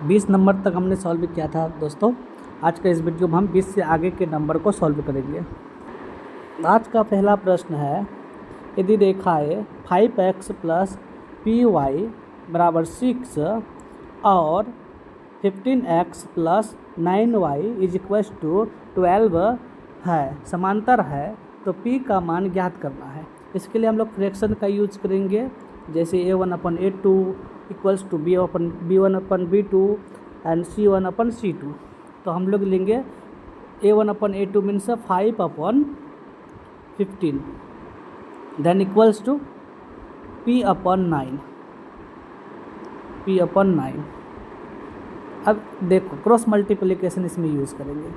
20 number तक हमने solve किया था दोस्तों। आज का इस वीडियो में हम 20 से आगे के नंबर को सॉल्व करेंगे। आज का पहला प्रश्न है, यदि रेखाएं 5x प्लस पी वाई बराबर 6 और 15x plus 9y is equal to 12 है, समांतर है, तो p का मान ज्ञात करना है। इसके लिए हम लोग फ्रैक्शन का यूज करेंगे, जैसे a1/a2 equals to b1/b2 and c1/c2। तो हम लोग लेंगे a1/a2 means 5/15 then equals to p/9। अब देखो क्रॉस मल्टीप्लिकेशन इसमें यूज़ करेंगे।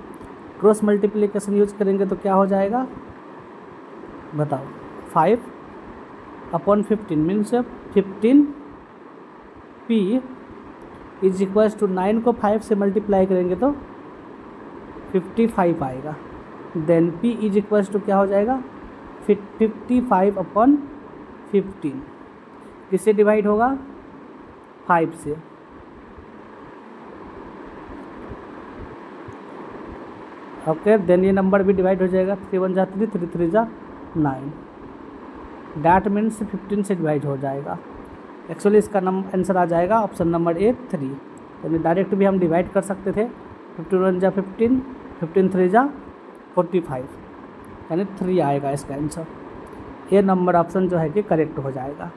क्रॉस मल्टीप्लिकेशन यूज करेंगे तो क्या हो जाएगा बताओ, 5/15 means 15p is equals to 9 को 5 से मल्टीप्लाई करेंगे तो 55 आएगा। Then p is equals to क्या हो जाएगा 55/15, किससे डिवाइड होगा 5 से। ओके, देन ये नंबर भी डिवाइड हो जाएगा, 3 1 जा 3, 3 3 जा 9, डैट मीन्स 15 से डिवाइड हो जाएगा। एक्चुअली इसका आंसर आ जाएगा ऑप्शन नंबर ए 3। यानी डायरेक्ट भी हम डिवाइड कर सकते थे, 15 1 जा 15, 15 3 जा 45, यानी 3 आएगा इसका आंसर। ये नंबर ऑप्शन जो है कि करेक्ट हो जाएगा।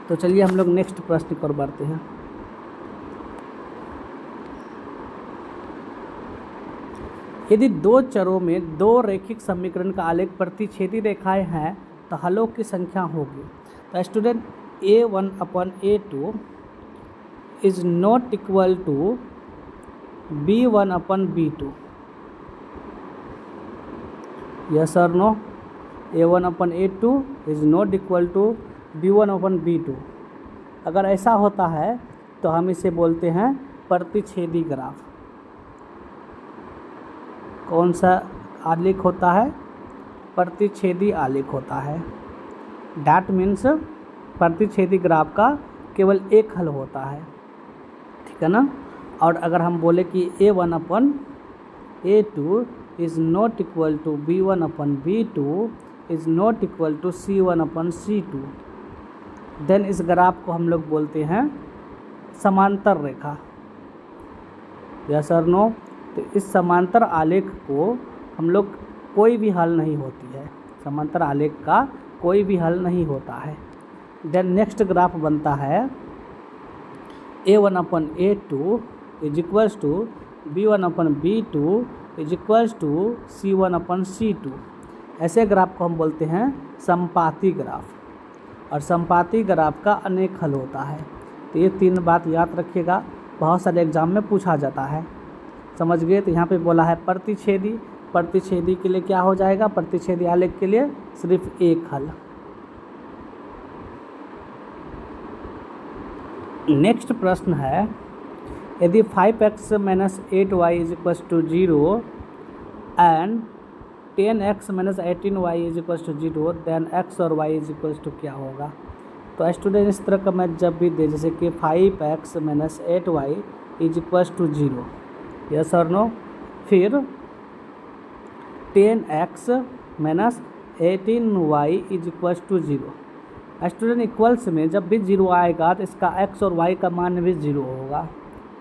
तो चलिए हम लोग नेक्स्ट प्रश्न की ओर बढ़ते हैं। यदि दो चरों में दो रैखिक समीकरण का आलेख प्रतिच्छेदी रेखाएं हैं तो हलों की संख्या होगी। तो student a1/a2 is not equal to b1/b2, yes और no. a1/a2 is not equal to b1/b2। अगर ऐसा होता है तो हम इसे बोलते हैं प्रतिच्छेदी ग्राफ। कौन सा आलेख होता है? प्रतिच्छेदी आलेख होता है। डैट मीन्स प्रतिच्छेदी ग्राफ का केवल एक हल होता है, ठीक है ना। और अगर हम बोले कि a1/a2 is not equal to b1/b2 is not equal to c1/c2, then इस ग्राफ को हम लोग बोलते हैं समांतर रेखा, यस और नो। तो इस समांतर आलेख को हम लोग कोई भी हल नहीं होती है, समांतर आलेख का कोई भी हल नहीं होता है। देन नेक्स्ट ग्राफ बनता है a1/a2 is equals to b1/b2 is equals to c1/c2। ऐसे ग्राफ को हम बोलते हैं संपाती ग्राफ, और संपाती ग्राफ का अनेक हल होता है। तो ये 3 बात याद रखिएगा, बहुत सारे एग्जाम में पूछा जाता है, समझ गए। तो यहाँ पे बोला है प्रतिच्छेदी, प्रतिच्छेदी के लिए क्या हो जाएगा, प्रतिच्छेदी आलेख के लिए सिर्फ एक हल। नेक्स्ट प्रश्न है, यदि 5x - 8y is equal to 0 and 10x - 18y is equal to 0, then x और y इज इक्वल टू क्या होगा। तो स्टूडेंट इस तरह का मैथ जब भी दे, जैसे कि 5x - 8y is equal to 0, yes और नो, फिर 10x - 18y is equal to 0। Student equals में जब भी 0 आएगा तो इसका x और y का मान भी 0 होगा।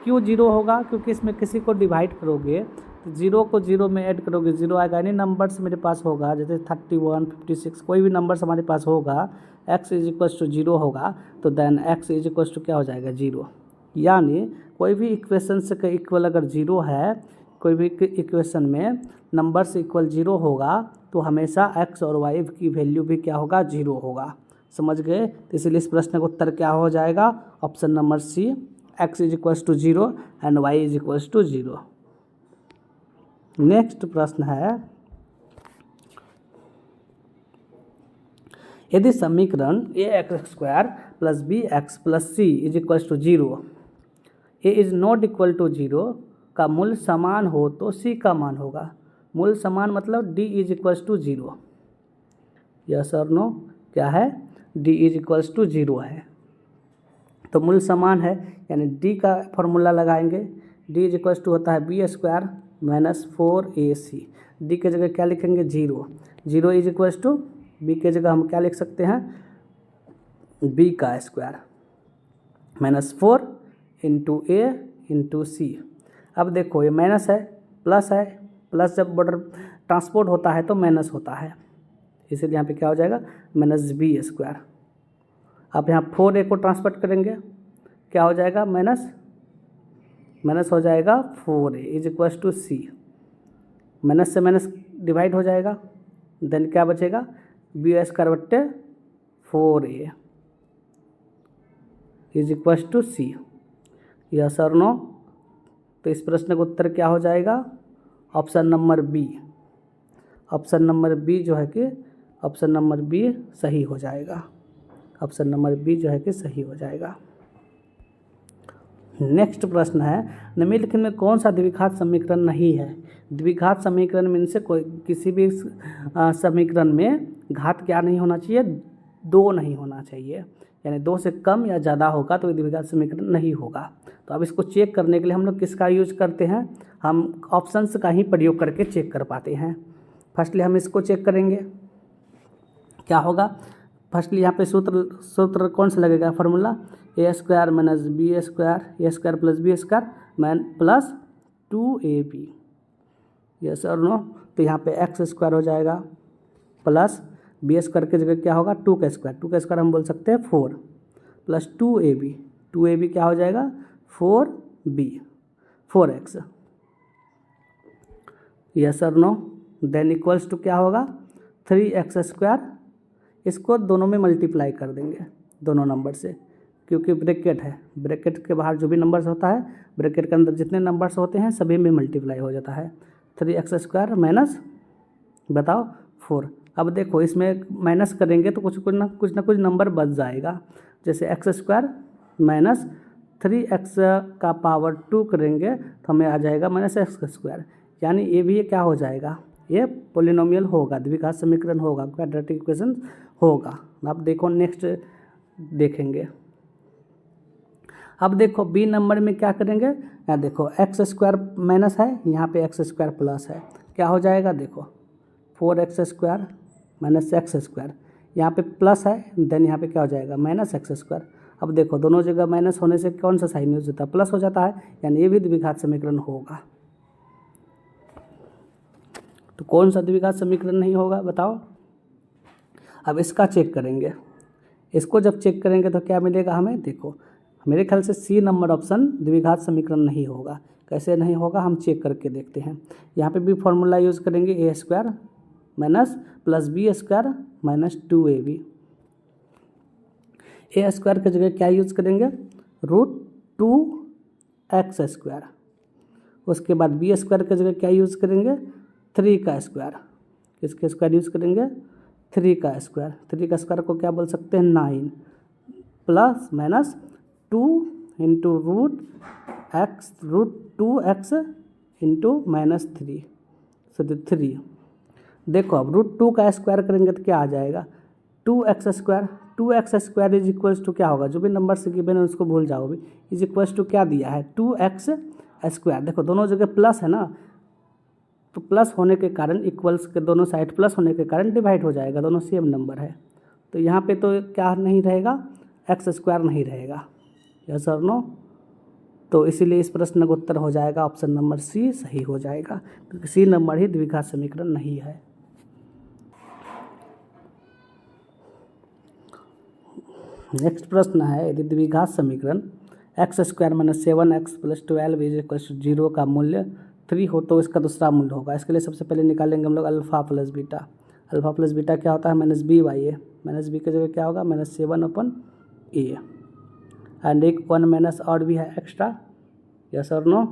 क्यों 0 होगा? क्योंकि इसमें किसी को डिवाइड करोगे तो 0 को 0 में ऐड करोगे 0 आएगा। यानी नंबर्स मेरे पास होगा, जैसे 31 56 कोई भी नंबर्स हमारे पास होगा, x इज इक्वल टू 0 होगा, तो then x is equal to क्या हो जाएगा 0। यानी कोई भी इक्वेशन से का इक्वल अगर 0 है, कोई भी इक्वेशन में नंबर से इक्वल 0 होगा तो हमेशा x और y की वैल्यू भी क्या होगा 0 होगा, समझ गए। तो इसलिए इस प्रश्न का उत्तर क्या हो जाएगा, option number C, x is equal to 0 and y is equal to 0। Next प्रश्न है, यदि समीकरण ax² + bx + c is equal to 0, A is not equal to 0 का मूल समान हो तो c का मान होगा। मूल समान मतलब d is equal to 0, yes और नो, क्या है d इज इक्वल टू 0 है। तो मूल समान है, यानी डी का फॉर्मूला लगाएंगे। डी इज इक्वल टू होता है B square minus 4ac। D के जगह क्या लिखेंगे 0। 0 इज इक्वल टू बी के जगह हम क्या लिख सकते हैं बी का स्क्वायर माइनस 4 इंटू ए इंटू सी। अब देखो ये माइनस है प्लस जब बॉर्डर ट्रांसपोर्ट होता है तो माइनस होता है, इसीलिए यहाँ पे क्या हो जाएगा माइनस बी स्क्वायर। अब यहाँ 4a को ट्रांसपोर्ट करेंगे, क्या हो जाएगा माइनस हो जाएगा 4a is equal to C. Minus से माइनस डिवाइड हो जाएगा, देन क्या बचेगा बी स्क्वायर बट्टे 4a is equal to C. Yes और नो? तो इस प्रश्न का उत्तर क्या हो जाएगा option number B. Option number B जो है कि ऑप्शन नंबर बी सही हो जाएगा। ऑप्शन नंबर बी जो है कि सही हो जाएगा। नेक्स्ट प्रश्न है निम्नलिखित में कौन सा द्विघात समीकरण नहीं है। द्विघात समीकरण में से कोई किसी भी समीकरण में घात क्या नहीं होना चाहिए 2 नहीं होना चाहिए, यानी 2 से कम या ज़्यादा होगा तो द्विघात समीकरण नहीं होगा। तो अब इसको चेक करने के लिए हम लोग किसका यूज करते हैं, हम ऑप्शंस का ही प्रयोग करके चेक कर पाते हैं। फर्स्टली हम इसको चेक करेंगे क्या होगा। फर्स्टली यहाँ पे सूत्र कौन सा लगेगा formula A square minus B square plus B square plus 2ab। Yes और नो? तो यहाँ पे एक्स स्क्वायर हो जाएगा प्लस बी स्क्वायर की जगह क्या होगा 2 का स्क्वायर हम बोल सकते हैं 4 प्लस 2ab क्या हो जाएगा 4x। यस और नो? देन इक्वल्स टू क्या होगा 3x स्क्वायर। इसको दोनों में मल्टीप्लाई कर देंगे दोनों नंबर से, क्योंकि ब्रैकेट है, ब्रैकेट के बाहर जो भी नंबर्स होता है ब्रैकेट के अंदर जितने नंबर्स होते हैं सभी में मल्टीप्लाई हो जाता है। 3x स्क्वायर माइनस बताओ 4। अब देखो इसमें माइनस करेंगे तो कुछ ना कुछ नंबर बच जाएगा, जैसे एक्स स्क्वायर माइनस 3x का पावर 2 करेंगे तो हमें आ जाएगा माइनस एक्स स्क्वायर, यानी ये भी क्या हो जाएगा ये पोलिनोमियल होगा, द्विघात समीकरण होगा, क्वाड्रेटिक इक्वेशन होगा। अब देखो नेक्स्ट देखेंगे। अब देखो बी नंबर में क्या करेंगे, यहाँ देखो एक्स स्क्वायर माइनस है, यहाँ पे एक्स स्क्वायर प्लस है, क्या हो जाएगा देखो 4x square minus x square, यहाँ पे प्लस है देन यहाँ पे क्या हो जाएगा माइनस एक्स स्क्वायर। अब देखो दोनों जगह माइनस होने से कौन सा साइन यूज होता है प्लस हो जाता है, यानी ये भी द्विघात समीकरण होगा। तो कौन सा द्विघात समीकरण नहीं होगा बताओ। अब इसका चेक करेंगे, इसको जब चेक करेंगे तो क्या मिलेगा हमें, देखो मेरे ख्याल से सी नंबर ऑप्शन द्विघात समीकरण नहीं होगा। कैसे नहीं होगा हम चेक करके देखते हैं। यहाँ पे भी फॉर्मूला यूज़ करेंगे A square minus plus B square minus 2ab। A square की जगह क्या यूज़ करेंगे √2x स्क्वायर। उसके बाद बी स्क्वायर की जगह क्या यूज़ करेंगे 3 का स्क्वायर। किसके स्क्वायर यूज़ करेंगे 3 का स्क्वायर। 3 का स्क्वायर को क्या बोल सकते हैं 9 plus minus 2 into √2x into minus 3। देखो अब √2 का स्क्वायर करेंगे तो क्या आ जाएगा 2x square. 2x square is equals to क्या होगा, जो भी नंबर से गिवन है उसको भूल जाओ भी, इज इक्वल्स टू क्या दिया है 2x स्क्वायर। देखो दोनों जगह प्लस है ना, तो प्लस होने के कारण इक्वल्स के दोनों साइड प्लस होने के कारण डिवाइड हो जाएगा, दोनों सेम नंबर है। तो यहाँ पे तो क्या नहीं रहेगा एक्स स्क्वायर नहीं रहेगा। यस और नो? तो इसीलिए इस प्रश्न का उत्तर हो जाएगा ऑप्शन नंबर सी सही हो जाएगा, क्योंकि सी नंबर ही द्विघात समीकरण नहीं है। नेक्स्ट प्रश्न है यदि द्विघात समीकरण X square minus 7x plus 12 is equal to 0 का मूल्य 3 हो तो इसका दूसरा मूल्य होगा। इसके लिए सबसे पहले निकालेंगे हम लोग alpha plus beta. Alpha plus beta क्या होता है minus B by A. Minus B की जगह क्या होगा माइनस 7/a एंड एक 1 माइनस और भी है एक्स्ट्रा। यस और नो?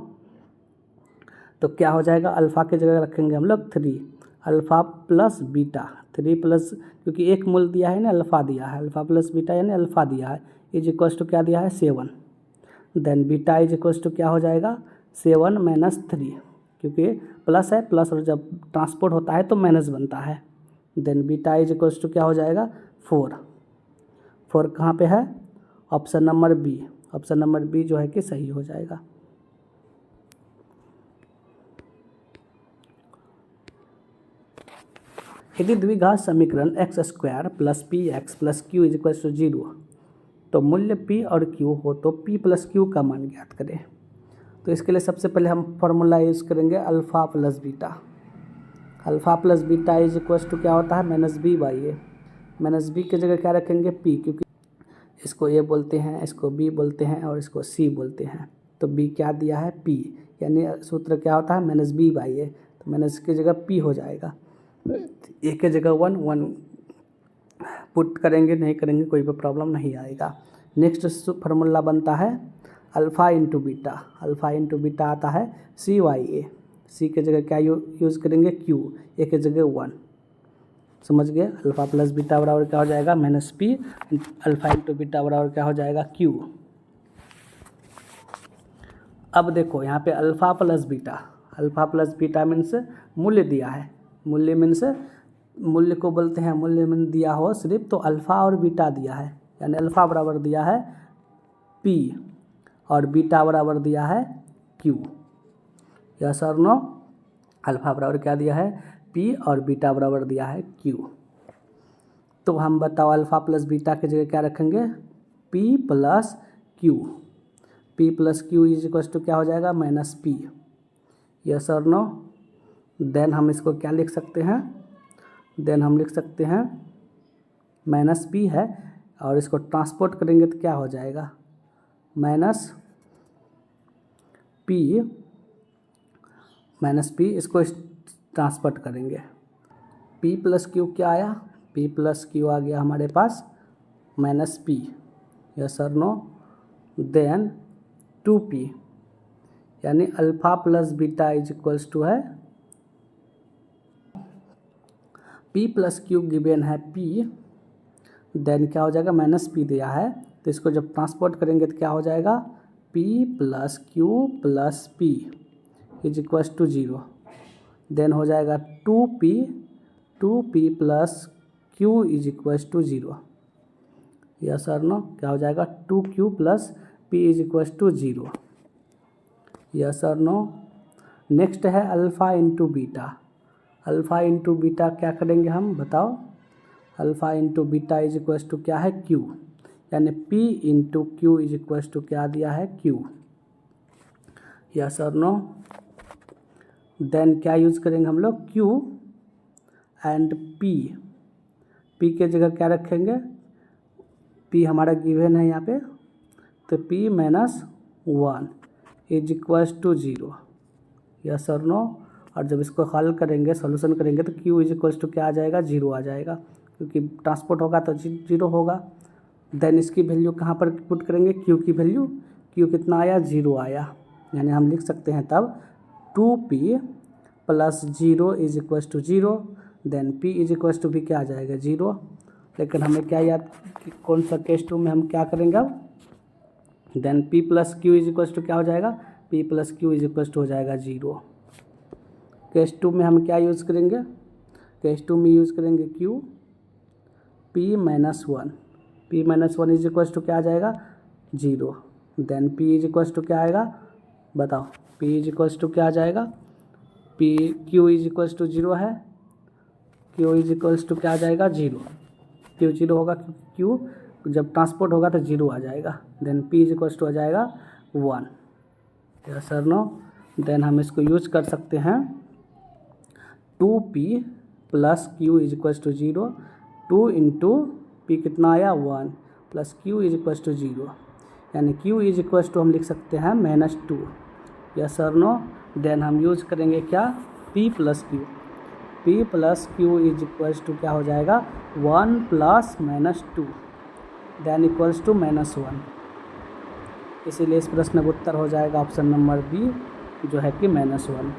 तो क्या हो जाएगा अल्फ़ा की जगह रखेंगे हम लोग 3 अल्फ़ा प्लस बीटा 3 प्लस, क्योंकि एक मूल दिया है ना अल्फ़ा दिया है, अल्फ़ा प्लस बीटा यानी अल्फ़ा दिया है इज इक्वल्स टू क्या दिया है 7। Then beta is equals to क्या हो जाएगा 7 माइनस 3, क्योंकि प्लस है, प्लस और जब ट्रांसपोर्ट होता है तो माइनस बनता है। Then beta is equals to क्या हो जाएगा 4 कहाँ पे है option number B, option number B जो है कि सही हो जाएगा। यदि द्विघात समीकरण X square plus P X plus Q is equal to 0 तो मूल्य p और q हो तो p प्लस क्यू का मान ज्ञात करें। तो इसके लिए सबसे पहले हम फॉर्मूला यूज़ करेंगे alpha plus beta. Alpha plus beta is equal to क्या होता है minus B by A. Minus B की जगह क्या रखेंगे p, क्योंकि इसको a बोलते हैं, इसको b बोलते हैं और इसको c बोलते हैं। तो b क्या दिया है p, यानी सूत्र क्या होता है माइनस बी बाई ए। तो माइनस की जगह p हो जाएगा, ए की जगह 1 पुट करेंगे, नहीं करेंगे कोई भी प्रॉब्लम नहीं आएगा। नेक्स्ट फार्मूला बनता है alpha into beta. Alpha into beta आता है सी वाई ए। सी के जगह क्या यूज़ करेंगे क्यू, ए के जगह 1। समझ गए। अल्फ़ा प्लस बीटा बराबर क्या हो जाएगा minus P, alpha into beta बराबर क्या हो जाएगा क्यू। अब देखो यहाँ पे alpha plus beta, alpha plus beta means मूल्य दिया है। मूल्य मीन्स मूल्य को बोलते हैं, मूल्य में दिया हो सिर्फ तो अल्फ़ा और बीटा दिया है, यानी अल्फ़ा बराबर दिया है p और बीटा बराबर दिया है q। यस और नो। अल्फ़ा बराबर क्या दिया है p और बीटा बराबर दिया है q। तो हम बताओ अल्फ़ा प्लस बीटा की जगह क्या रखेंगे p plus q। p plus Q is equal to क्या हो जाएगा माइनस p। यस और नो। देन हम इसको क्या लिख सकते हैं, देन हम लिख सकते हैं माइनस पी है और इसको ट्रांसपोर्ट करेंगे तो क्या हो जाएगा माइनस पी, इसको ट्रांसपोर्ट करेंगे। p प्लस क्यू क्या आया, p प्लस क्यू आ गया हमारे पास माइनस पी। यस और नो। देन 2p, यानी alpha plus beta is equals to है p प्लस क्यू गिवेन है p, देन क्या हो जाएगा माइनस p दिया है, तो इसको जब ट्रांसपोर्ट करेंगे तो क्या हो जाएगा p plus Q plus p is equals to 0। Then हो जाएगा 2p plus q is equals to 0। Yes और नो। क्या हो जाएगा 2q plus p is equals to 0। Yes और नो। नेक्स्ट है alpha into beta. Alpha into beta क्या करेंगे हम बताओ। Alpha into beta is equals to क्या है q, यानी p into Q is equals to क्या दिया है q। यस और नो। देन क्या यूज़ करेंगे हम लोग q एंड p के जगह क्या रखेंगे, p हमारा गिवन है यहाँ पे, तो p minus 1 is equals to 0। Yes और नो। और जब इसको हल करेंगे सॉल्यूशन करेंगे तो q इज इक्वल्स टू क्या आ जाएगा 0 आ जाएगा, क्योंकि ट्रांसपोर्ट होगा तो 0 होगा। देन इसकी वैल्यू कहाँ पर पुट करेंगे q की वैल्यू, q कितना आया 0 आया, यानी हम लिख सकते हैं तब 2p plus 0 is equals to 0। Then p is equals to भी क्या आ जाएगा 0। लेकिन हमें क्या याद, कौन सा केस 2 में हम क्या करेंगे अब, then p plus Q is equals to क्या हो जाएगा p plus Q is equals to हो जाएगा 0। केस 2 में हम क्या यूज़ करेंगे, केस 2 में यूज़ करेंगे q p minus 1, p minus 1 is equals to क्या आ जाएगा 0। Then p is equals to क्या आएगा बताओ, p इज इक्वल्स टू क्या आ जाएगा q इज इक्वल्स टू 0 है, q इज इक्वल्स टू क्या आ जाएगा 0। q 0 होगा क्योंकि q जब ट्रांसपोर्ट होगा तो 0 आ जाएगा। Then p is equals to आ जाएगा 1। Yes sir no. देन हम इसको यूज कर सकते हैं 2p plus Q is equals to 0, 2 into P कितना आया 1 plus Q is equals to 0, यानी q इज इक्वल्स टू हम लिख सकते हैं minus 2। Yes sir no. Then हम यूज करेंगे क्या p plus Q is equals to क्या हो जाएगा 1 plus minus 2, then equals to minus 1। इसीलिए इस प्रश्न का उत्तर हो जाएगा ऑप्शन नंबर बी जो है कि माइनस 1।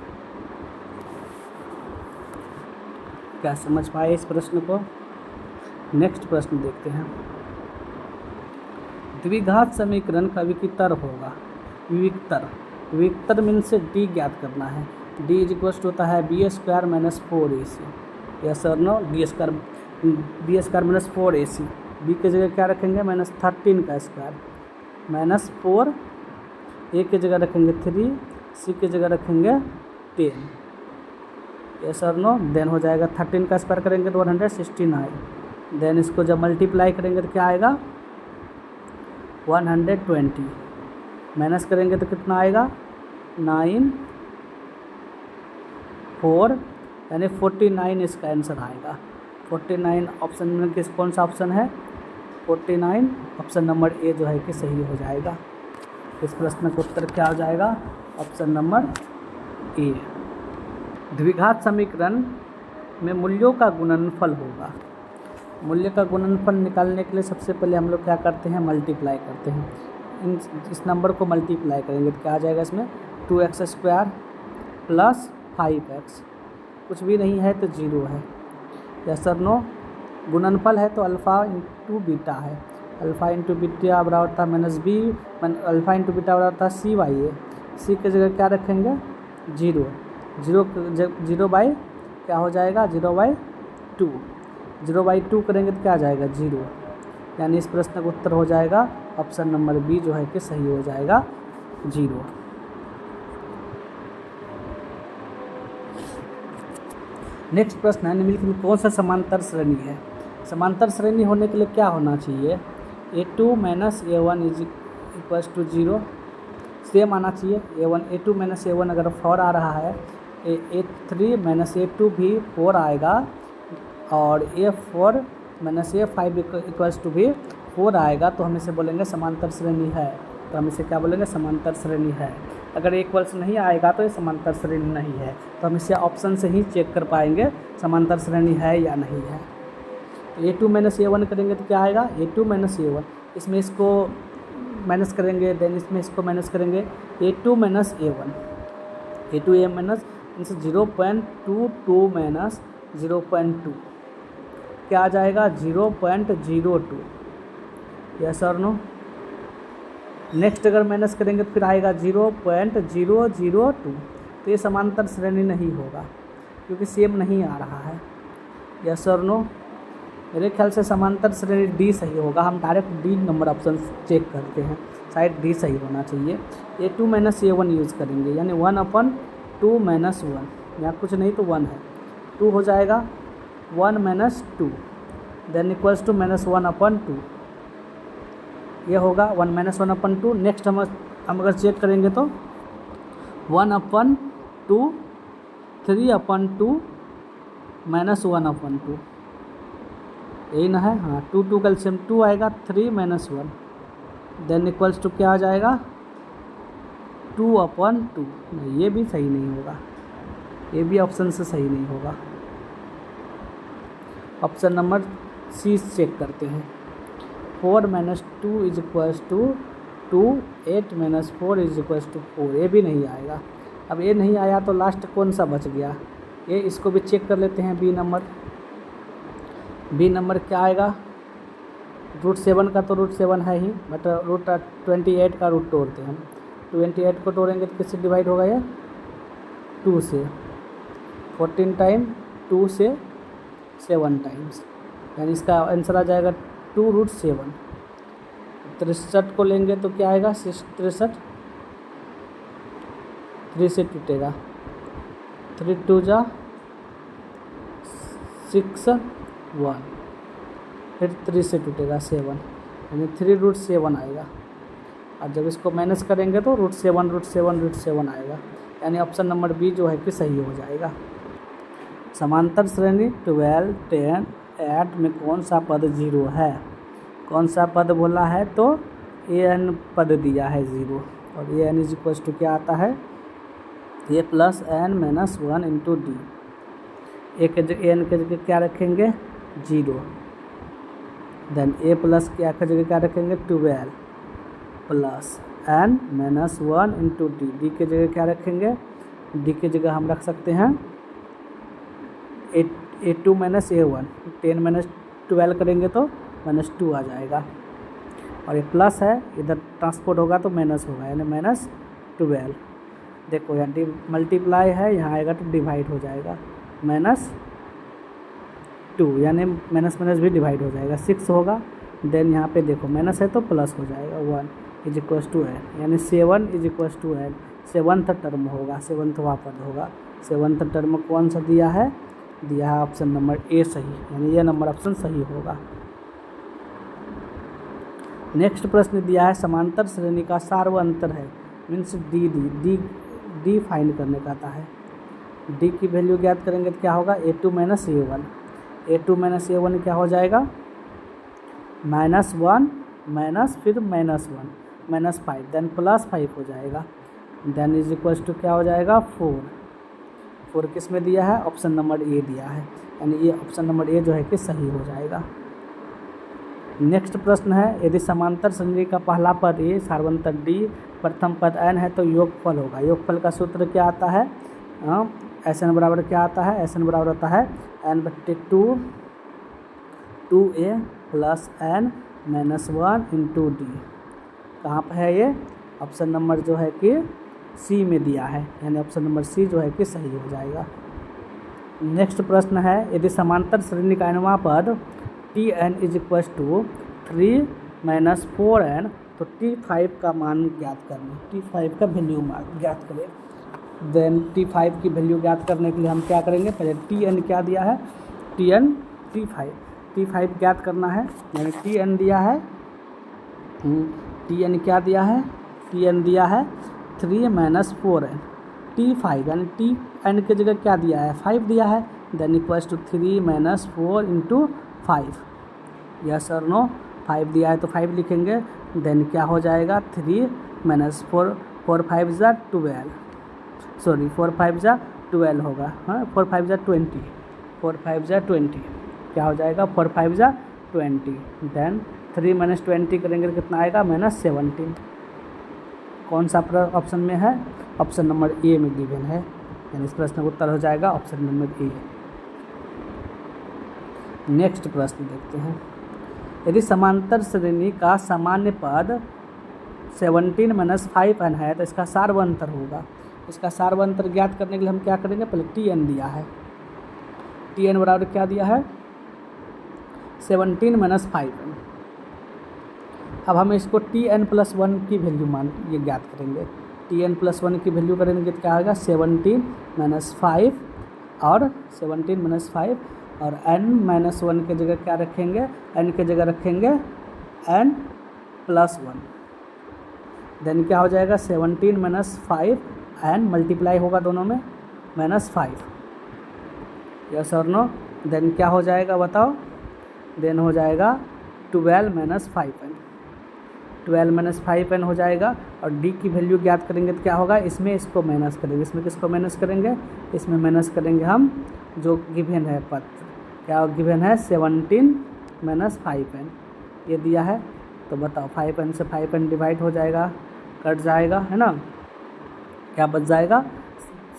क्या समझ पाए इस प्रश्न को। नेक्स्ट प्रश्न देखते हैं। द्विघात समीकरण का विकर्ण होगा, विकर्ण मीन्स डी ज्ञात करना है। डी इज इक्वल्स टू होता है B square minus 4ac। Yes और no. B square minus 4ac B की जगह क्या रखेंगे -13 का स्क्वायर, -4, ए की जगह रखेंगे 3, सी की जगह रखेंगे 10। यस और नो? देन हो जाएगा 13 का स्क्वायर करेंगे तो 169। देन इसको जब मल्टीप्लाई करेंगे तो क्या आएगा 120। माइनस करेंगे तो कितना आएगा 9, 4 यानी 49 इसका आंसर आएगा। 49 ऑप्शन में कौन सा ऑप्शन है 49, ऑप्शन नंबर ए जो है कि सही हो जाएगा। इस प्रश्न का उत्तर क्या हो जाएगा ऑप्शन नंबर ए। द्विघात समीकरण में मूल्यों का गुणनफल होगा। मूल्य का गुणनफल निकालने के लिए सबसे पहले हम लोग क्या करते हैं मल्टीप्लाई करते हैं। इस नंबर को मल्टीप्लाई करेंगे तो क्या आ जाएगा इसमें 2x² + 5x, कुछ भी नहीं है तो 0 है। यस और नो? गुणनफल है तो अल्फ़ा इंटू बीटा है, अल्फ़ा इंटू बीटा बराबर होता है -b, अल्फ़ा इंटू बीटा बराबर होता है c/a। सी की जगह क्या रखेंगे 0, 0 क्या हो जाएगा 0/2, 0/2 करेंगे तो क्या आ जाएगा 0, यानी इस प्रश्न का उत्तर हो जाएगा ऑप्शन नंबर बी जो है कि सही हो जाएगा 0। नेक्स्ट प्रश्न है निम्नलिखित में कौन सा समांतर श्रेणी है। समांतर श्रेणी होने के लिए क्या होना चाहिए a2 - a1 = 0, सेम आना चाहिए। a2 - a1 अगर 4 आ रहा है a3 - a2 भी 4 आएगा और a4 - a5 = भी 4 आएगा, तो हम इसे बोलेंगे समांतर श्रेणी है। तो हम इसे क्या बोलेंगे समांतर श्रेणी है। अगर इक्वल्स नहीं आएगा तो ये समांतर श्रेणी नहीं है, तो हम इसे ऑप्शन से ही चेक कर पाएंगे समांतर श्रेणी है या नहीं है। a2 - a1 करेंगे तो क्या आएगा a2 - a1, इसमें इसको माइनस करेंगे, देन इसमें इसको माइनस करेंगे a2 - a1, a2 a minus 0.22 minus 0.2 क्या आ जाएगा 0.02। यस और नो? नेक्स्ट अगर माइनस करेंगे तो फिर आएगा 0.002, तो ये समांतर श्रेणी नहीं होगा क्योंकि सेम नहीं आ रहा है। यस और नो? मेरे ख्याल से समांतर श्रेणी डी सही होगा। हम direct D number option check करते हैं, शायद डी सही होना चाहिए। a2 - a1 यूज़ करेंगे यानी 1/2 - 1, यहाँ कुछ नहीं तो 1 है, 2 हो जाएगा 1 - 2 देन इक्वल्स टू -1/2, ये होगा 1 - 1/2। नेक्स्ट हम अगर चेक करेंगे तो 1/2 3/2 -1/2, यही ना है। हाँ 2 कैल्शियम 2 आएगा, 3 - 1 देन इक्वल्स टू क्या आ जाएगा 2/2। नहीं, ये भी सही नहीं होगा, ये भी ऑप्शन से सही नहीं होगा। ऑप्शन नंबर सी चेक करते हैं। 4 - 2 = 2, 8 - 4 = 4, ये भी नहीं आएगा। अब ये नहीं आया तो लास्ट कौन सा बच गया, ये इसको भी चेक कर लेते हैं। बी नंबर क्या आएगा √7 का तो √7 है ही, बट √28 का रूट तोड़ते हैं हम। 28 को तोड़ेंगे तो किससे डिवाइड होगा ये 2 से, 14 टाइम 2 से 7 टाइम्स, यानी इसका आंसर आ जाएगा 2√7। 63 को लेंगे तो क्या आएगा 63, 3 से टूटेगा, 3 × 2 = 6 1, फिर 3 से टूटेगा 7, यानी 3√7 आएगा। और जब इसको माइनस करेंगे तो √7 आएगा, यानी ऑप्शन नंबर बी जो है कि सही हो जाएगा। समांतर श्रेणी 12, 10, 8 में कौन सा पद 0 है। कौन सा पद बोला है तो an पद दिया है 0, और an = क्या आता है a + n - 1 × d। an के जगह क्या रखेंगे 0, देन a प्लस क्या की जगह क्या रखेंगे 12 + n - 1 × d। d की जगह क्या रखेंगे, d की जगह हम रख सकते हैं a2 - a1, 10 - 12 करेंगे तो -2 आ जाएगा, और ये प्लस है इधर ट्रांसपोर्ट होगा तो माइनस होगा, यानी -12। देखो यहाँ मल्टीप्लाई है, यहाँ आएगा तो डिवाइड हो जाएगा -2, यानी माइनस भी डिवाइड हो जाएगा, 6 होगा देन यहाँ पे देखो माइनस है तो प्लस हो जाएगा 1 इज इक्वल्स टू एन, यानी 7 is equals to N. Seventh term होगा, सेवन्थवा पद होगा। सेवन्थ टर्म कौन सा दिया है ऑप्शन नंबर ए सही, यानी ये नंबर ऑप्शन सही होगा। नेक्स्ट प्रश्न दिया है समांतर श्रेणी का सार्वअंतर है, मीन्स डी फाइंड करने का आता है। डी की वैल्यू ज्ञात करेंगे तो क्या होगा a2 minus a1, a2 minus a1 क्या हो जाएगा -1 माइनस फिर -1 -5 देन +5 हो जाएगा, देन इज इक्वल्स टू क्या हो जाएगा 4 किस में दिया है ऑप्शन नंबर ए दिया है, यानी ये ऑप्शन नंबर ए जो है कि सही हो जाएगा। नेक्स्ट प्रश्न है यदि समांतर श्रेणी का पहला पद ए सार्वंतर डी प्रथम पद एन है तो योगफल होगा। योगफल का सूत्र क्या आता है एस एन बराबर क्या आता है, एस एन बराबर आता है n/2 2a plus n minus 1 into D. कहाँ पर है ये ऑप्शन नंबर जो है कि सी में दिया है, यानी ऑप्शन नंबर सी जो है कि सही हो जाएगा। नेक्स्ट प्रश्न है यदि समांतर श्रेणी का nवां पद Tn is equals to 3 minus 4n तो T5 का मान ज्ञात करना, T5 का वैल्यू ज्ञात करें। देन T5 की वैल्यू ज्ञात करने के लिए हम क्या करेंगे, पहले Tn क्या दिया है T5 ज्ञात करना है, यानी Tn दिया है Tn क्या दिया है Tn दिया है 3 माइनस 4n, T5 यानी Tn की जगह क्या दिया है 5 दिया है, then equals to 3 minus 4 into 5, yes और नो 5 दिया है तो 5 लिखेंगे, देन क्या हो जाएगा 3 माइनस 4 5 जा 12, सॉरी 4 5 जा 12 होगा, हाँ 4 5 जा 20, 4 5 जा 20 क्या हो जाएगा 4 5 जा 20, देन 3 माइनस 20 करेंगे तो कितना आएगा -17। कौन सा ऑप्शन में है ऑप्शन नंबर ए में गिवन है, यानी इस प्रश्न का उत्तर हो जाएगा ऑप्शन नंबर ए। नेक्स्ट प्रश्न देखते हैं यदि समांतर श्रेणी का सामान्य पद 17 माइनस 5n है तो इसका सार्वअंतर होगा। इसका सार्वअंतर ज्ञात करने के लिए हम क्या करेंगे, पहले Tn दिया है, Tn बराबर क्या दिया है 17 माइनस 5n। अब हम इसको Tn+1 की वैल्यू ये ज्ञात करेंगे, Tn+1 की वैल्यू करेंगे तो क्या होगा 17 माइनस 5 और 17 माइनस 5 और n-1 की जगह क्या रखेंगे, n की जगह रखेंगे n+1, देन क्या हो जाएगा 17 माइनस 5 n मल्टीप्लाई होगा दोनों में -5, यस और नो, देन क्या हो जाएगा बताओ, देन हो जाएगा 12 माइनस 5n, 12 माइनस 5n हो जाएगा। और d की वैल्यू ज्ञात करेंगे तो क्या होगा, इसमें इसको माइनस करेंगे, इसमें किसको माइनस करेंगे, इसमें माइनस करेंगे हम जो गिवन है पद, क्या गिवन है 17 माइनस 5n ये दिया है, तो बताओ 5n से 5n डिवाइड हो जाएगा, कट जाएगा है ना, क्या बच जाएगा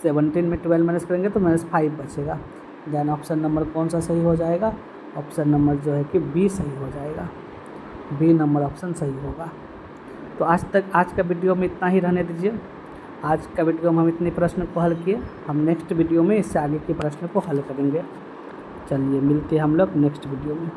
17 में 12 माइनस करेंगे तो -5 बचेगा। देन ऑप्शन नंबर कौन सा सही हो जाएगा, ऑप्शन नंबर जो है कि बी सही हो जाएगा, बी नंबर ऑप्शन सही होगा। तो आज का वीडियो में इतना ही रहने दीजिए। आज का वीडियो में हम इतने प्रश्न को हल किए, हम नेक्स्ट वीडियो में इससे आगे के प्रश्न को हल करेंगे। चलिए मिलते हैं हम लोग नेक्स्ट वीडियो में।